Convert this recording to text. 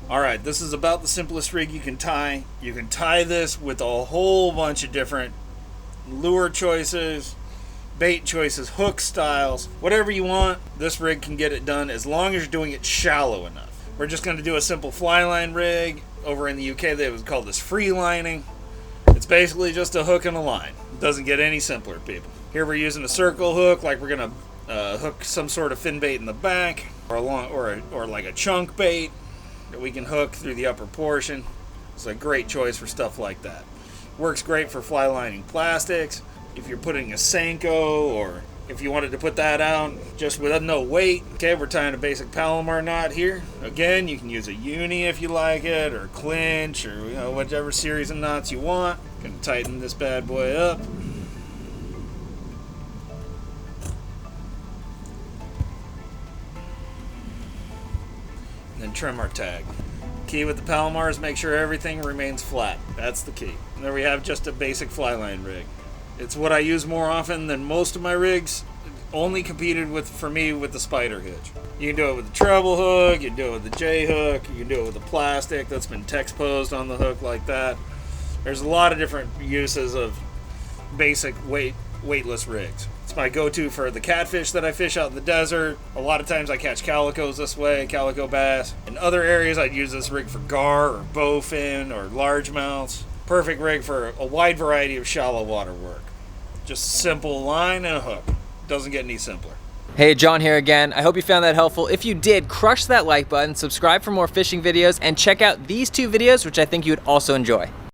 Alright, this is about the simplest rig you can tie. You can tie this with a whole bunch of different lure choices, bait choices, hook styles, whatever you want. This rig can get it done as long as you're doing it shallow enough. We're just going to do a simple fly line rig. Over in the UK they would call this free lining. It's basically just a hook and a line. It doesn't get any simpler, people. Here we're using a circle hook, like we're going to hook some sort of fin bait in the back, or like a chunk bait that we can hook through the upper portion. It's a great choice for stuff like that. Works great for fly lining plastics. If you're putting a Senko, or if you wanted to put that out just with no weight. Okay, we're tying a basic Palomar knot here. Again, you can use a uni if you like it, or clinch, or whatever series of knots you want. Gonna tighten this bad boy up. And then trim our tag. Key with the Palomar is make sure everything remains flat. That's the key. And there we have just a basic fly line rig. It's what I use more often than most of my rigs. Only competed for me with the spider hitch. You can do it with the treble hook, you can do it with the J hook, you can do it with the plastic that's been texposed on the hook like that. There's a lot of different uses of basic weightless rigs. It's my go-to for the catfish that I fish out in the desert. A lot of times I catch calicos this way, calico bass. In other areas I'd use this rig for gar or bowfin or largemouths. Perfect rig for a wide variety of shallow water work. Just a simple line and a hook. Doesn't get any simpler. Hey, John here again. I hope you found that helpful. If you did, crush that like button, subscribe for more fishing videos, and check out these two videos, which I think you would also enjoy.